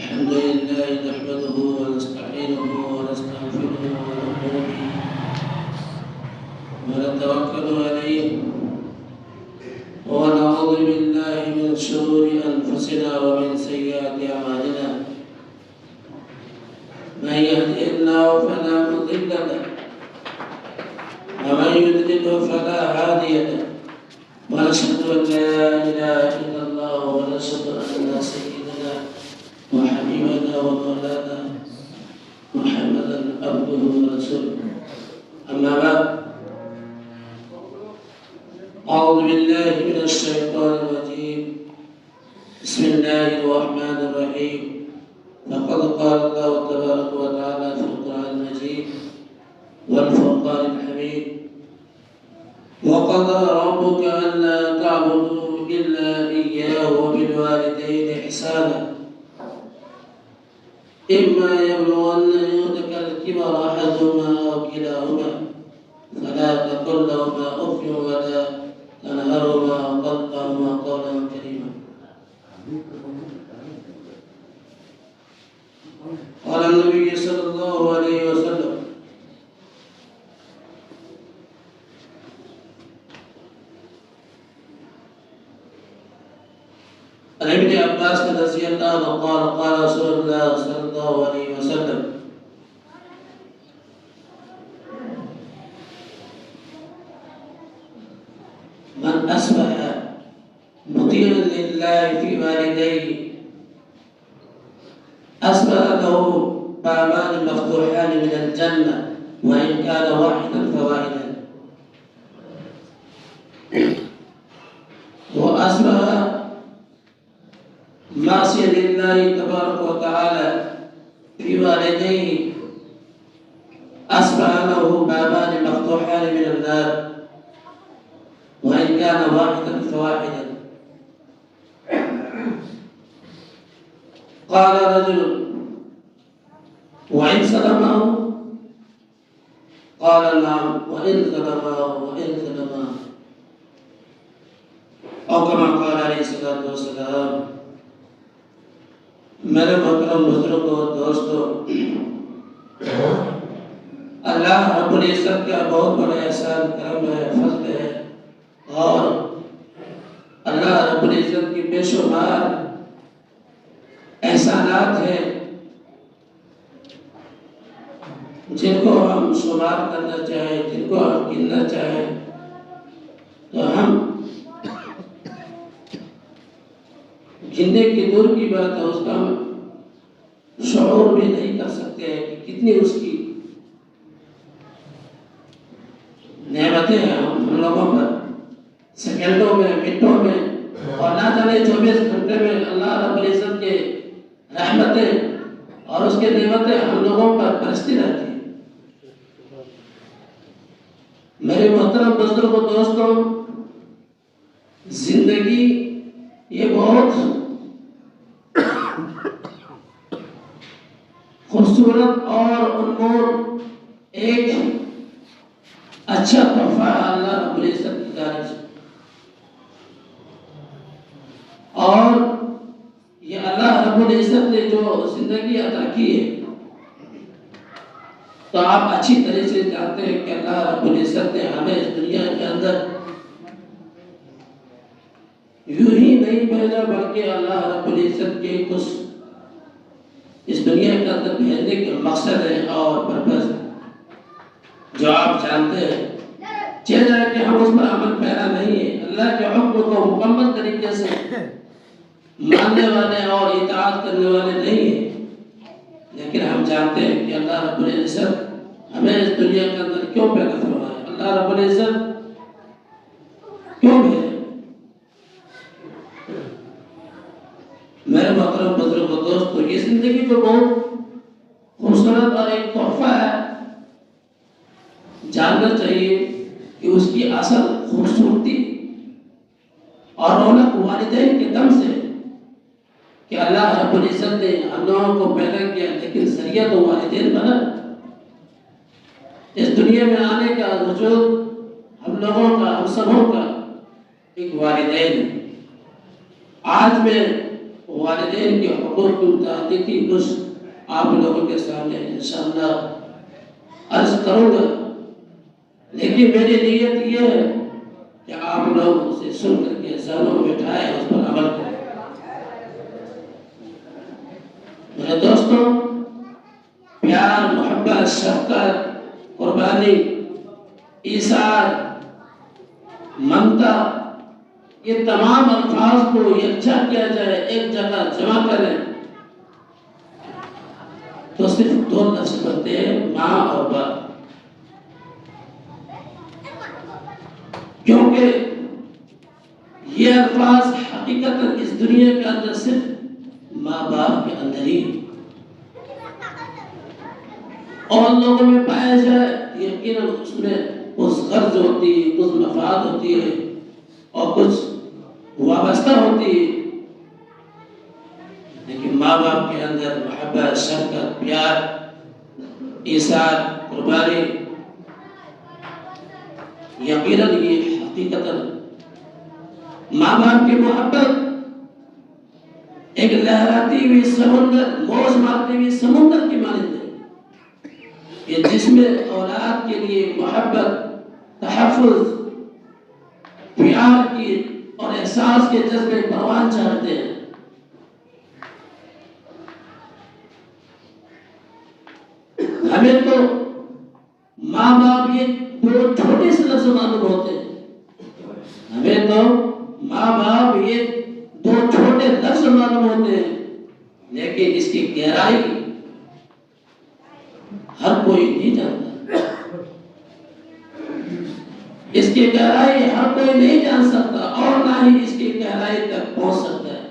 الحمد لله نحمده ونستعينه ونستغفره ونؤمن به ونتوكل عليه ونعوذ بالله من شرور أنفسنا ومن سيئات أعمالنا من يهده الله فلا مضل له ومن يضلل فلا هادي له ونشهد أن لا إله إلا الله ونشهد أن سيدنا وحبيبنا ومولانا محمدا عبده ورسوله أما بعد أعوذ بالله من الشيطان الرجيم بسم الله الرحمن الرحيم فقد قال الله تبارك وتعالى في القرآن المجيد والفرقان الحميد وقضى ربك ألا تعبدوا إلا إياه وبالوالدين إحسانا إما يبلغن عندك الكبر أحدهما أو كلاهما فلا تقل لهما أف ولا تنهرهما وقل لهما قولا كريما. قال النبي صلى الله عليه وسلم عن ابن عباس رضي الله عنه قال قال رسول الله صلى الله عليه وسلم من أصبح مطيعا لله في والديه أصبح له بابان مفتوحان من الجنة وإن كان واحدا فواحدا وأصبح معصية لله تبارك وتعالى في والديه أصبح له بابان مفتوحان من النار وإن كان واحدا فواحدا. قال رجل وإن ظلمه قال نعم وإن ظلمه أو كما قال عليه الصلاة والسلام. میرے محترم بزرگوں دوستوں، اللہ رب العزت کا بہت بڑا احسان کرم ہے، فضل ہے، اور اللہ رب العزت کی بے شمار احسانات ہیں جن کو ہم شمار کرنا چاہیں، جن کو ہم گننا چاہیں تو ہم گننے کی دور کی بات ہے، اس کا ہم شعور بھی نہیں کر سکتے ہیں کہ کتنی اس کی نعمتیں ہیں ہم لوگوں پر. سیکنڈوں میں، منٹوں میں اور نہ جانے 24 گھنٹے میں اللہ رب العزت کے رحمتیں اور اس کے نعمتیں ہم لوگوں پر برستی رہتی ہیں. میرے محترم بزرگوں دوستوں، زندگی یہ بہت خوبصورت اور انمول ایک اچھا تحفہ ہے اللہ رب العزت کی جانب سے، اور یہ اللہ رب العزت نے جو زندگی عطا کی ہے تو آپ اچھی طرح سے جانتے ہیں کہ اللہ رب العزت نے ہمیں اس دنیا کے اندر یوں ہی نہیں بھیجا، بلکہ اللہ رب العزت کے کچھ اس دنیا کے اندر بھیجنے کے مقصد ہے اور پرپس جو آپ جانتے ہیں. چاہے کہ ہم اس پر عمل پیرا نہیں ہے، اللہ کے حکم کو مکمل طریقے سے ماننے والے اور اطاعت کرنے والے نہیں ہیں، لیکن ہم جانتے ہیں کہ اللہ رب العزت ہمیں اس دنیا کے اندر کیوں پیدا فرمایا، اللہ رب العزت کیوں بھیجا. میرے محترم بزرگوں دوستوں، یہ زندگی تو بہت خوبصورت اور ایک تحفہ ہے. جاننا چاہیے کہ اس کی اصل خوبصورتی اور رونق والدین کے دم سے کہ اللہ رب العزت نے ہم لوگوں کو پیدا کیا، لیکن ذریعہ تو والدین بنا. اس دنیا میں آنے کا وجود ہم لوگوں کا، ہم سبوں کا ایک والدین. آج میں والدین کے حقوق کی متعلق تھی، کچھ آپ لوگوں کے سامنے انشاءاللہ عرض کروں گا، لیکن میری نیت یہ ہے کہ آپ لوگ اسے سن کر کے ذہنوں میں بٹھائیں، اس پر عمل کریں۔ میرے دوستوں، پیار، محبت، شفقت، قربانی، ایثار، ممتا، یہ تمام الفاظ کو یکجا کیا جائے، ایک جگہ جمع کریں تو صرف دو لفظ بنتے ہیں، ماں اور باپ۔ کیونکہ یہ الفاظ حقیقت اس دنیا کے اندر صرف ماں باپ کے اندر ہی اور لوگوں میں پایا جائے، یقیناً اس میں کچھ غرض ہوتی ہے، کچھ مفاد ہوتی ہے اور کچھ وابستہ ہوتی ہے، لیکن ماں باپ کے اندر محبت، شفقت، پیار، ایثار، قربانی، یقیناً یہ حقیقتاً ماں باپ کی محبت ایک لہراتی ہوئی سمندر، موج مارتی ہوئی سمندر کی مانند ہے کہ جس میں اولاد کے لیے محبت، تحفظ، پیار کی اور احساس کے جذبے پروان چڑھتے ہیں۔ ہمیں تو ماں باپ یہ دو چھوٹے سے لفظ معلوم ہوتے ہیں، ہمیں تو ماں باپ یہ دو چھوٹے لفظ معلوم ہوتے ہیں، لیکن اس کی گہرائی ہر کوئی نہیں جانتا، اس کی گہرائی ہر کوئی نہیں جان سکتا اور نہ ہی اس کی گہرائی تک پہنچ سکتا ہے۔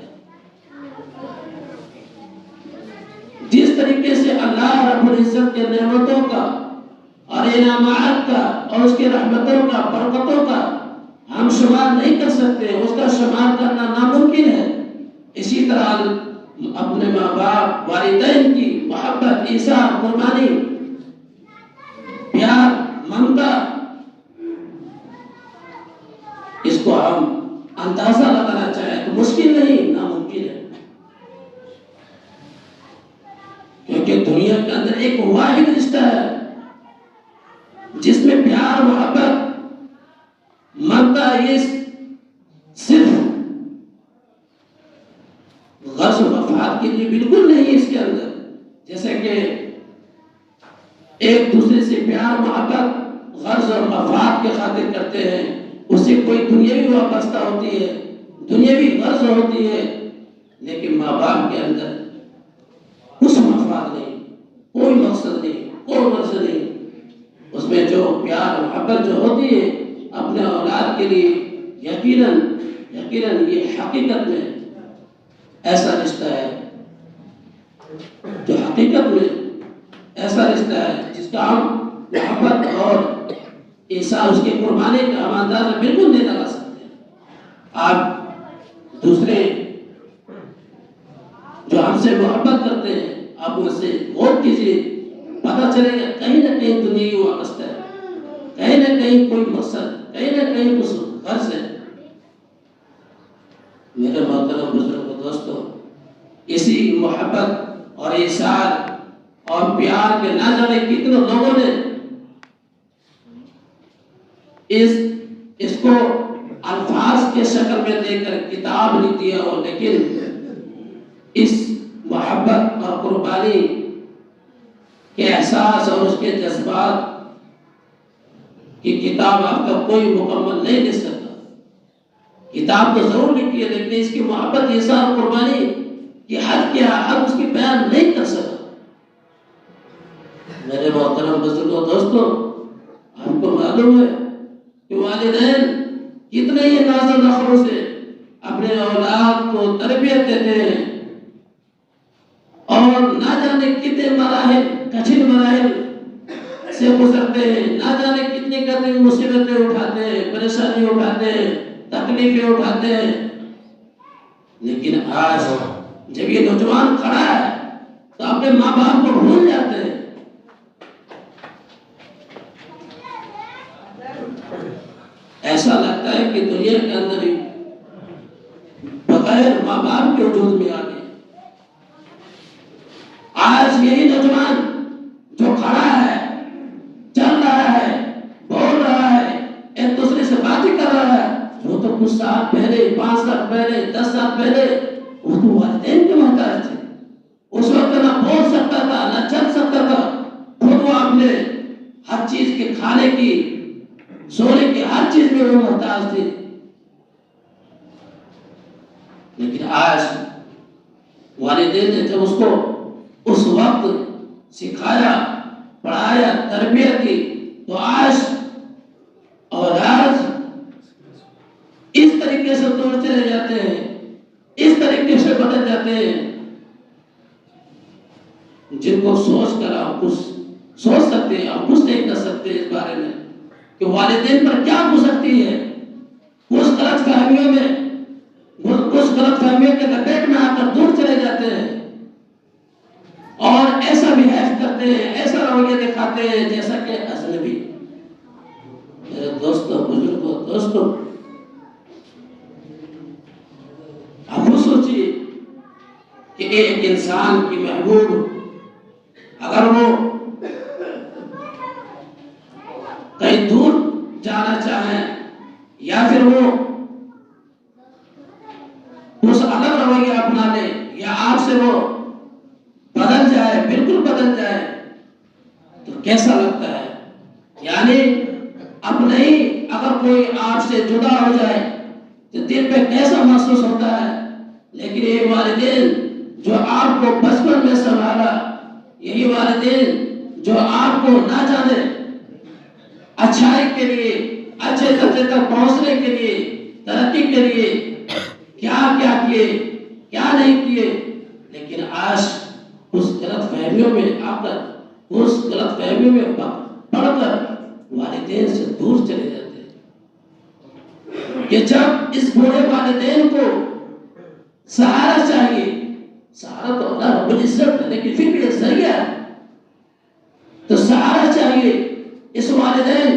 جس طریقے سے اللہ رب العزت کے نعمتوں کا اور انعامات کا اور اس کی رحمتوں کا، برکتوں کا ہم شمار نہیں کر سکتے، اس کا شمار کرنا ناممکن ہے، اسی طرح اپنے ماں باپ، والدین کی محبت، ایثار، قربانی، پیار، ممتا، اس کو ہم اندازہ لگانا چاہیں تو مشکل نہیں، ناممکن ہے، کیونکہ دنیا کے اندر ایک واحد رشتہ ہے جس میں پیار، محبت، ممتا، یہ صرف غرض و مفاد کے لیے بالکل نہیں ہے اس کے اندر، جیسے کہ ایک دوسرے سے پیار، محبت غرض اور مفاد کے خاطر کرتے ہیں، اس سے کوئی دنیاوی وابستہ ہوتی ہے، دنیاوی غرض ہوتی ہے، لیکن ماں باپ کے اندر کچھ مفاد نہیں، کوئی مقصد نہیں، کوئی غرض نہیں، اس میں جو پیار، محبت جو ہوتی ہے اپنے اولاد کے لیے، یقیناً یہ حقیقت میں ایسا رشتہ ہے جو حقیقت میں ایسا رشتہ ہے جس کا ہم محبت اور ایثار، اس کی قربانی کا ہم اندازہ بالکل نہیں لگا سکتے۔ آپ دوسرے جو ہم سے محبت کرتے ہیں، آپ ان سے غور کیجیے، پتہ چلے گا کہیں نہ کہیں دنیاوی وابستہ ہے، کہیں نہ کہیں کوئی مقصد، کہیں نہ کہیں کچھ غرض ہے۔ میرے محترم بزرگوں، دوستوں، اسی محبت اور ایثار اور پیار کے نہ جانے کتنے لوگوں نے اس کو الفاظ کے شکل میں دے کر کتاب لکھ دیا ہو، لیکن اس محبت اور قربانی کے احساس اور اس کے جذبات کی کتاب اب تک کوئی مکمل نہیں لکھ سکتا۔ کتاب تو ضرور لکھی ہے، لیکن اس کی محبت، ایثار، قربانی کی حد کیا، حد اس کی بیان نہیں کر سکتا۔ میرے محترم بزرگوں، دوستوں، آپ کو معلوم ہے کہ والدین کتنے ہی ناز و نخروں سے اپنے اولاد کو تربیت دیتے ہیں اور نہ جانے کتنے مراحل، کٹھن مراحل سے گزرتے ہیں، نہ جانے کتنی کتنی مصیبتیں اٹھاتے ہیں، پریشانی اٹھاتے ہیں، تکلیفیں اٹھاتے ہیں، لیکن آج جب یہ نوجوان کھڑا ہے تو اپنے ماں باپ کو بھول جاتے ہیں۔ ایسا لگتا ہے کہ دنیا کے اندر ہی بغیر ماں باپ کے وجود میں آ گیا۔ آج یہی نوجوان جو کھڑا ہے، چل رہا ہے، بول رہا ہے، ایک دوسرے سے باتیں کر رہا ہے، وہ تو کچھ سال پہلے، 5 سال پہلے، 10 سال پہلے وہ تو والدین کے محتاج تھے. اس وقت نہ بول سکتا تھا، نہ چل سکتا تھا، خود وہ اپنے ہر چیز کے کھانے کی، سونے کی، ہر چیز میں وہ محتاج تھے. لیکن آج والدین نے جب اس کو اس وقت سکھایا، پڑھایا، تربیت کی، تو آج اولاد اس طریقے سے دور چلے جاتے ہیں، اس طریقے سے بدل جاتے ہیں، جن کو سوچ کر آپ کچھ سوچ سکتے ہیں، آپ کچھ نہیں کر سکتے اس بارے میں کہ والدین پر کیا گزرتی ہے. اس غلط فہمیوں میں، اس غلط فہمیوں کے لپیٹ میں آ کر دور چلے جاتے ہیں اور ایسا بہیو کرتے ہیں، ایسا رویہ دکھاتے ہیں جیسا کہ اجنبی. میرے دوستوں، بزرگوں، دوستوں، آپ وہ سوچیے کہ ایک انسان کی محبوب اگر وہ کہیں دور جانا چاہیں یا پھر وہ اس الگ رویہ اپنا لے یا آپ سے وہ بدل جائے، بالکل بدل جائے، تو کیسا لگتا ہے؟ یعنی اپنے ہی اگر کوئی آپ سے جدا ہو جائے تو دل پہ کیسا محسوس ہوتا ہے. لیکن یہ والدین جو آپ کو بچپن میں سنبھالا، یہی والدین جو آپ کو نہ جانے اچھائی کے لیے، اچھے درجے تک پہنچنے کے لیے، ترقی کے لیے کیا کیا کیے، کیا نہیں کیے، لیکن آج اس غلط فہمیوں میں آ کر، اس غلط فہمیوں میں پڑھ کر والدین سے دور چلے جاتے ہیں. کہ جب اس بوڑھے والدین کو سہارا چاہیے، سہارا تو اللہ رب العزت ہے لیکن پھر بھی ذریعہ ہے، تو سہارا چاہیے. اس والدین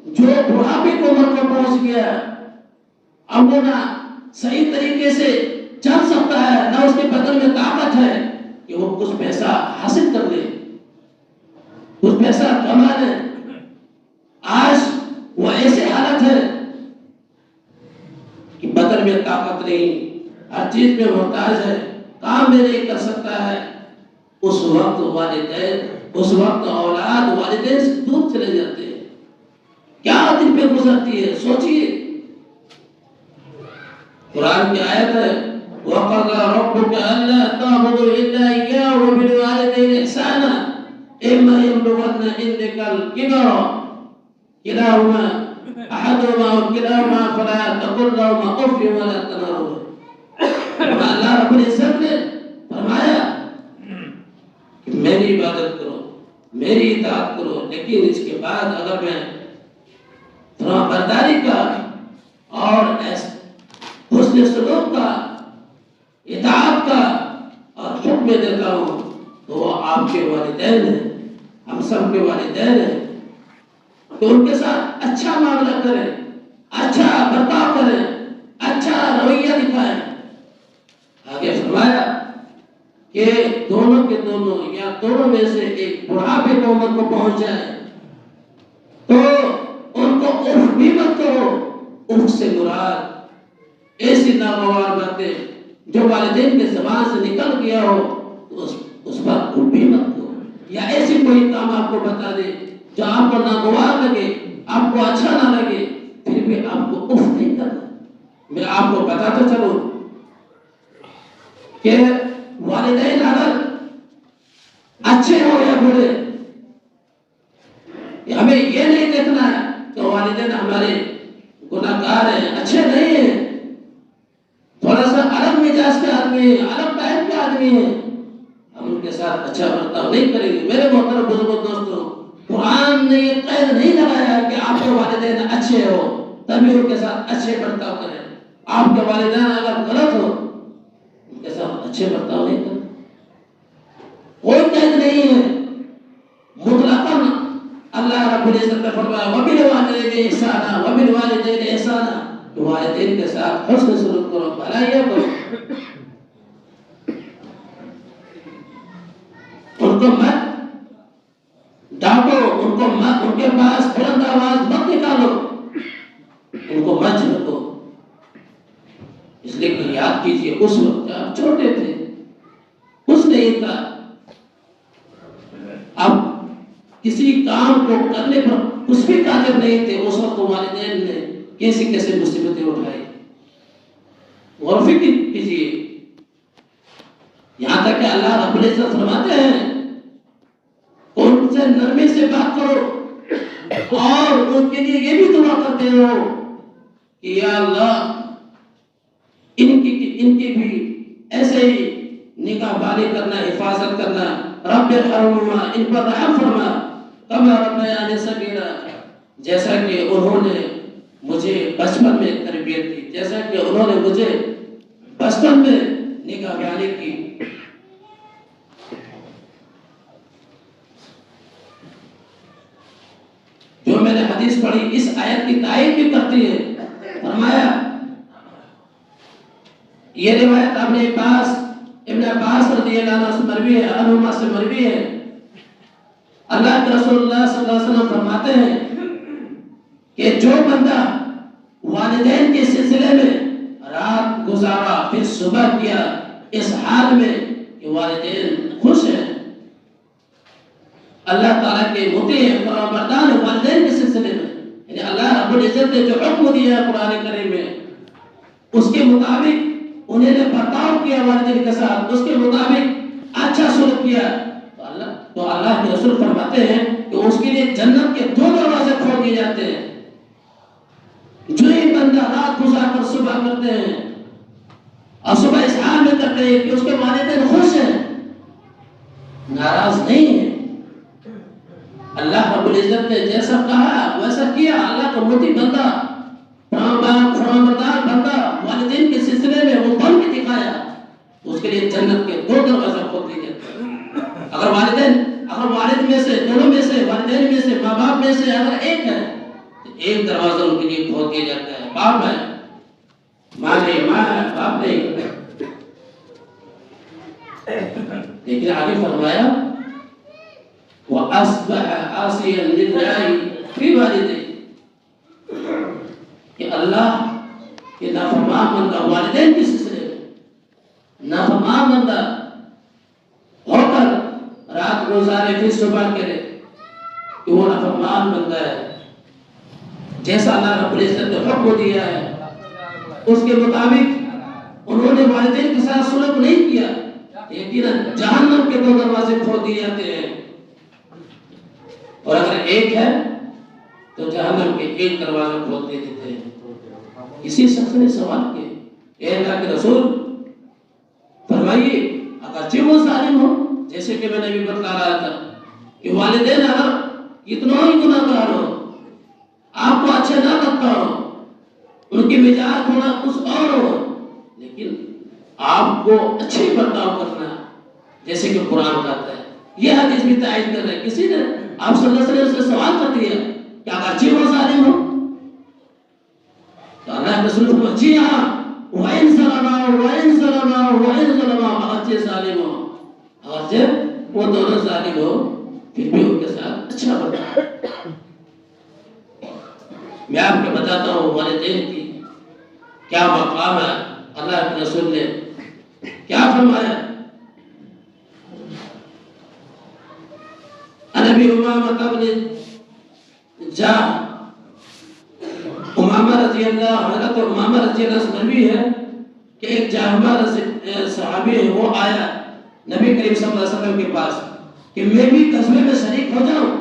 جو بڑھاپے کی عمر کو پہنچ گیا، اب وہ نہ صحیح طریقے سے چل سکتا ہے، نہ اس کے بدن میں طاقت ہے کہ وہ کچھ پیسہ حاصل کر لے، کچھ پیسہ کما لے. آج وہ ایسے حالت ہے کہ بدن میں طاقت نہیں، ہر چیز میں محتاج ہے، کام بھی نہیں کر سکتا ہے. اس وقت والدین، اس وقت اولاد والدین سے دور چلے جاتے ہیں. کیا دل پہ گزرتی ہے سوچئے. قرآن کی آیت ہے وَقَضَى رَبُّكَ أَلَّا تَعْبُدُوا إِلَّا إِيَّاهُ وَبِالْوَالِدَيْنِ إِحْسَانًا إِمَّا يَبْلُغَنَّ عِندَكَ الْكِبَرَ كِلَاهُمَا أَحَدُهُمَا أَوْ كِلَاهُمَا فَلَا تَقُل لَّهُمَا أُفٍّ وَلَا تَنْهَرْهُمَا. اللہ رب العزت نے فرمایا کہ میری عبادت کرو، میری اطاعت کرو، لیکن اس کے بعد اگر میں فرما برداری کا اور حسن سلوک کا، اطاعت کا اور حکم دیتا ہوں تو وہ آپ کے والدین ہیں، ہم سب کے والدین ہیں، تو ان کے ساتھ اچھا معاملہ کریں، اچھا برتاؤ کریں، اچھا رویہ دکھائیں. آگے فرمایا کہ دونوں کے دونوں یا دونوں میں سے ایک بڑھاپے کی عمر کو پہنچ جائے تو ان کو اف بھی مت کرو. اف سے مراد ایسی ناگوار باتیں جو والدین کے زبان سے نکل گیا ہو تو اس پر اف بھی مت کرو، یا ایسی کوئی کام آپ کو بتا دے جو آپ کو ناگوار لگے، آپ کو اچھا نہ لگے، پھر بھی آپ کو اف نہیں کرنا. میں آپ کو بتاتا چلوں کہ والدین اگر اچھے ہو یا برے، ہمیں یہ نہیں دیکھنا ہے کہ والدین ہمارے گناہگار ہیں، اچھے نہیں ہیں، تھوڑا سا الگ مزاج کے آدمی ہیں، الگ ٹائپ کے آدمی ہیں، ہم ان کے ساتھ اچھا برتاؤ نہیں کریں گے. میرے محترم بزرگوں، دوستوں، قرآن نے یہ قید نہیں لگایا کہ آپ کے والدین اچھے ہو تبھی ان کے ساتھ اچھے برتاؤ کریں. آپ کے والدین اگر غلط ہو ان کے ساتھ اچھے برتاؤ نہیں کریں. کوئی قید نہیں ہے، مطلقاً اللہ رب العزت نے فرمایا وَبِالْوَالِدَيْنِ إِحْسَانًا وَبِالْوَالِدَيْنِ إِحْسَانًا. والدین کے ساتھ حسن سلوک کرو، بھلائیاں کرو، ان کو مت ڈانٹو، ان کے پاس بلند آواز مت نکالو، ان کو مت جھڑکو، اس لیے کہ یاد کیجیے اس وقت آپ چھوٹے تھے، کچھ نہیں تھا، اب کسی کام کو کرنے پر کچھ بھی قادر نہیں تھے، اس وقت والدین نے کیسی کیسے مصیبتیں اٹھائی، غور و فکر کیجیے، یہاں تک کہ اللہ رب العزت فرماتے ہیں ان سے نرمی سے بات کرو اور ان کے لیے یہ بھی دعا کرتے ہو کہ یا اللہ ان کی بھی ایسے ہی نگاہ بانی کرنا، حفاظت کرنا، رب ارحمہما، ان پر رحم فرما، کما ربیانی صغیرا، جیسا کہ انہوں نے مجھے بچپن میں تربیت دی، جیسا کہ انہوں نے مجھے بچپن میں نگاہ بانی کی۔ جو میں نے حدیث پڑھی اس آیت کی تائید بھی کرتی ہے، فرمایا یہ روایت ابن عباس رضی اللہ عنہ سے مروی ہے، عنہما سے مروی ہے، اللہ کے رسول اللہ صلی اللہ علیہ وسلم فرماتے ہیں کہ جو بندہ والدین کے سلسلے میں رات گزارا پھر صبح کیا اس حال میں کہ والدین خوش ہیں، اللہ تعالیٰ کے مطیع فرمانبردار ہیں والدین کے سلسلے میں، یعنی اللہ رب العزت نے جو حکم دیا ہے قرآن کریم میں اس کے مطابق انہیں نے برتاؤ کیا والدین کے ساتھ، اس کے مطابق اچھا سلوک کیا، تو اللہ کے رسول فرماتے ہیں کہ اس کے لیے جنت کے 2 دروازے کھول دیے جاتے ہیں۔ جو ہی بندہ رات گزار کر صبح کرتے ہیں اور صبح اس حال میں کرتے ہیں کہ اس کے والدین خوش ہیں، ناراض نہیں ہیں، اللہ رب العزت نے جیسا کہا ویسا کیا، اللہ کا مطیع بندہ، فرمانبردار بندہ والدین کے سلسلے میں وہ بن کے دکھایا، اس کے لیے جنت کے 2 دروازے کھول دیے جاتے ہیں۔ اگر والد میں سے، دونوں میں سے، والدین میں سے، ماں باپ میں سے اگر ایک ہے تو ایک دروازہ ان کے لیے کھول دیا جاتا ہے، باپ ہے، ماں نہیں، ماں ہے، باپ نہیں۔ لیکن آگے فرمایا وَأَصْبَحَ عَاصِيًا لِلَّهِ فِي وَالِدَيْهِ، کہ اللہ کے نافرمان بندہ والدین کے سلسلے میں نافرمان بندہ ہو کر رات گزارے پھر صبح کرے کہ وہ نافرمان بندہ ہے، جیسا اللہ رب العزت نے حکم دیا ہے اس کے مطابق انہوں نے والدین کے ساتھ سلوک نہیں کیا، یقیناً جہنم کے 2 دروازے کھول دیے جاتے ہیں، اور اگر ایک ہے تو جہنم کے 1 دروازہ کھول دے دیتے ہیں۔ کسی شخص نے سوال کیا، اے اللہ کے رسول فرمائیے اگرچہ وہ ظالم ہو، جیسے کہ میں نے بھی بتلا رہا تھا کہ والدین اگر اتنا ہی گناہ گار ہو، آپ کو اچھا نہ لگتا ہو، ان کی مزاج تھوڑا کچھ اور ہو، لیکن آپ کو اچھی برتاؤ کرنا جیسے کہ قرآن کہتا ہے، یہ حدیث بھی تائید کر رہے ہیں، کسی نے آپ صلی اللہ علیہ وسلم سے سوال کر دیا کہ اگرچہ وہ ظالم ہو، تو اللہ کے رسول کو جی ہاں وَإِن ظَلَمَا اگرچہ ظالم ہو، اگرچہ وہ دونوں ظالم ہو پھر بھی ان کے ساتھ اچھا برتاؤ۔ میں آپ کو بتاتا ہوں والدین کی کیا مقام ہے، اللہ کے رسول نے کیا فرمایا۔ نبی امامہ بن جاہ، امامہ رضی اللہ، حضرت امامہ رضی اللہ سے مروی ہے کہ ایک جاہمہ صحابی ہے، وہ آیا نبی کریم صلی اللہ علیہ وسلم کے پاس کہ میں بھی غزوے میں شریک ہو جاؤں،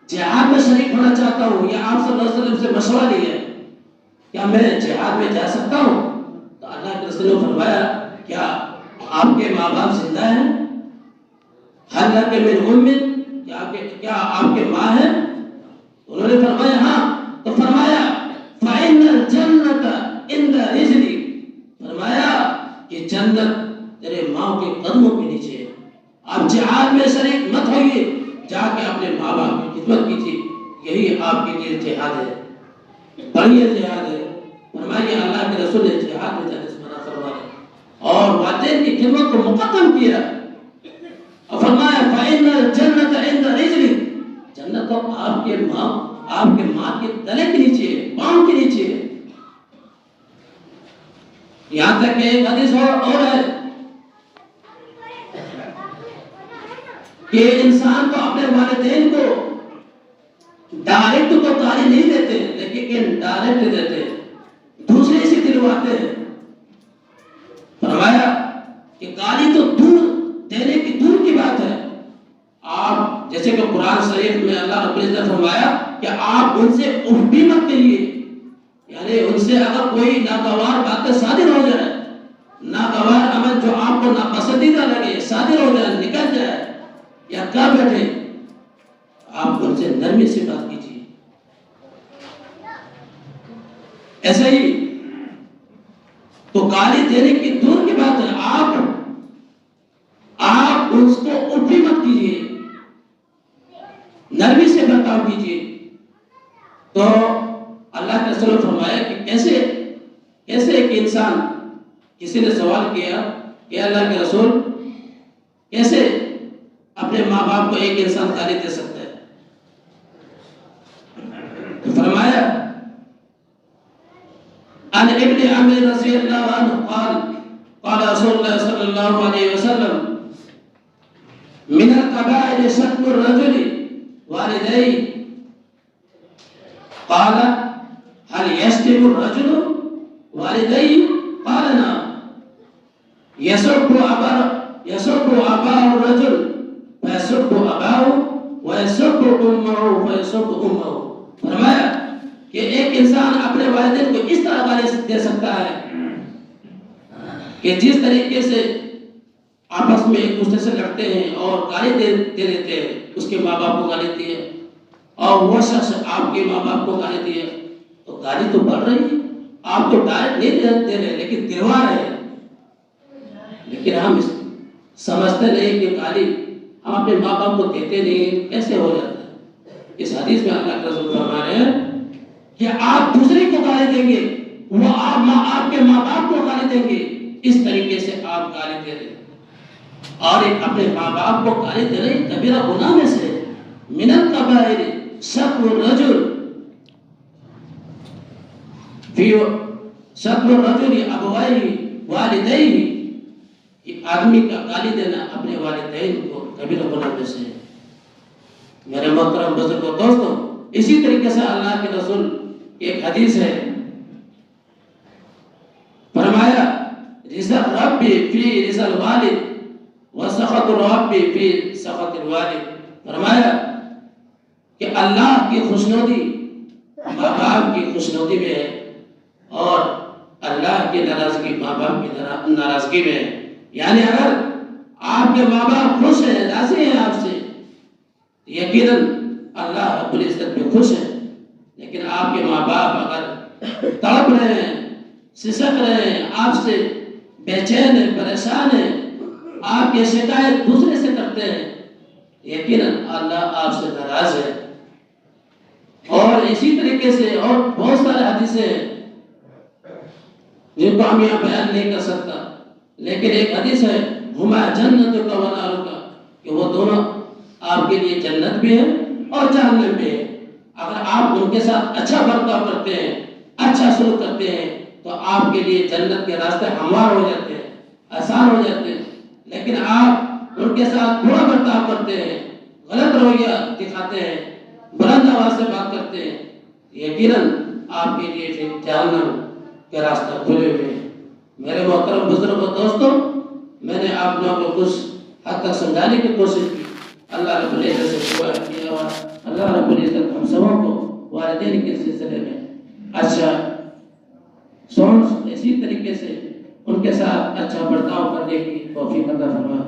جہاد میں شریک ہونا چاہتا ہوں، یا آپ صلی اللہ علیہ وسلم سے مشورہ لیا ہے کیا میں جہاد میں جا سکتا ہوں؟ تو اللہ کے رسول نے فرمایا کیا آپ کے ماں باپ زندہ ہیں؟ ہل لک من ام، کیا آپ کے ماں ہیں؟ انہوں نے فرمایا ہاں، تو فرمایا فَإِنَّ الْجَنَّةَ عِنْدَ رِجْلِكَ، فرمایا کہ جنت تیرے ماں کے قدموں کے نیچے ہے، آپ جہاد میں شریک مت ہوئیے، جا کے اپنے ماں باپ کی خدمت کیجیے، یہی آپ کے لیے جہاد ہے، بڑھیا جہاد ہے۔ فرمائیے اللہ کے رسول نے جہاد میں جانے سے منع فرمایا اور والدین کی خدمت کو مقدم کیا، اور فرمایا فَإِنَّ آپ کے ماں کے تلے کے نیچے، پاؤں کے نیچے. یہاں تک کہ ایک حدیث اور ہے کہ انسان کو اپنے والدین کو ڈائریکٹ تو گالی نہیں دیتے لیکن انڈائریکٹ دیتے، دوسرے سے دلواتے ہیں. فرمایا کہ گالی تو دور دینے کی دور کی بات ہے. آپ جیسے کہ قرآن شریف میں اللہ رب العزت فرمایا کہ آپ ان سے اف بھی مت کہیے، یعنی ان سے اگر کوئی ناگوار باتیں صادر ہو جائے، ناگوار عمل جو آپ کو ناپسندیدہ لگے صادر ہو جائے، نکل جائے یا کر بیٹھے، آپ ان سے نرمی سے بات کیجیے. ایسے ہی تو گالی دینے کی دور کی بات ہے، آپ اس کو اف بھی مت کیجیے، نرمی سے برتاؤ کیجیے. تو اللہ کے رسول نے فرمایا کہ کیسے ایک انسان، کسی نے سوال کیا کہ اللہ کے رسول کیسے اپنے ماں باپ کو ایک انسان گالی دے سکتا ہے؟ تو فرمایا عن ابن عمر رضی اللہ عنہ قال قال رسول اللہ صلی اللہ علیہ وسلم من القبائل شتم الرجل والديه قال هل يشتم الرجل والديه قال نعم يسب أباه الرجل فيسب أباه ويسب أمه فيسب أمه. فرمایا کہ ایک انسان اپنے والدین کو اس طرح گالی دے سکتا ہے کہ جس طریقے سے آپس میں ایک دوسرے سے لڑتے ہیں اور گالی دے دیتے ہیں، اس کے ماں باپ کو گالی دیے اور وہ شخص آپ کے ماں باپ کو گالی دیے، تو گالی تو بڑھ رہی ہے. آپ تو ڈائریکٹ نہیں دے رہے لیکن دلوا رہے ہیں. لیکن ہم سمجھتے نہیں کہ گالی ہم اپنے ماں باپ کو دیتے نہیں، کیسے ہو جاتا ہے. اس حدیث میں اللہ کے رسول فرما رہے ہیں کہ آپ دوسرے کو گالی دیں گے، وہ آپ کے ماں باپ کو گالی دیں گے، اس طریقے سے آپ گالی دے رہے ہیں. اور ایک اپنے ماں باپ کو گالی دے رہے کبیرہ گناہ میں سے من الکبائر شتم الرجل شتم الرجل ابویہ والدیہ. یہ آدمی کا گالی دینا اپنے والدین کو کبیرہ گناہ میں سے. میرے محترم بزرگوں دوستوں، اسی طریقے سے اللہ کے رسول کی ایک حدیث ہے، فرمایا رضا الرب فی رضا الوالد وسخط الرب فی سخط الوالد. فرمایا کہ اللہ کی خوشنودی ماں باپ کی خوشنودی میں ہے اور اللہ کی ناراضگی ماں باپ کی ناراضگی میں ہے. یعنی اگر آپ کے ماں باپ خوش ہیں، راضی ہیں آپ سے، یقیناً اللہ رب العزت میں خوش ہے. لیکن آپ کے ماں باپ اگر تڑپ رہے ہیں، سسک رہے ہیں، آپ سے بے چین ہیں، پریشان ہیں، آپ کی شکایت دوسرے سے کرتے ہیں، یقیناً اللہ آپ سے ناراض ہے. اور اسی طریقے سے اور بہت سارے حدیثیں ہیں جن کو ہم یہاں بیان نہیں کر سکتا، لیکن ایک حدیث ہے ہما جنت کا ونار کا، کہ وہ دونوں آپ کے لیے جنت بھی ہے اور جہنم بھی ہے. اگر آپ ان کے ساتھ اچھا برتاؤ کرتے ہیں، اچھا سلوک کرتے ہیں، تو آپ کے لیے جنت کے راستے ہموار ہو جاتے ہیں، آسان ہو جاتے ہیں. لیکن آپ ان کے ساتھ برا برتاؤ کرتے ہیں، غلط رویہ دکھاتے ہیں، بلند آواز سے بات کرتے ہیں، یقیناً آپ کے لیے پھر جہنم کے راستہ کھلے ہوئے ہیں. میرے محترم بزرگوں دوستوں، میں نے آپ لوگوں کو کچھ حد تک سمجھانے کی کوشش کی. اللہ رب العزت سے دعا کیا اور اللہ رب العزت ہم سبوں کو والدین کے سلسلے میں اچھا سوچ، اسی طریقے سے ان کے ساتھ اچھا برتاؤ کرنے کی توفیق عطا فرمائے.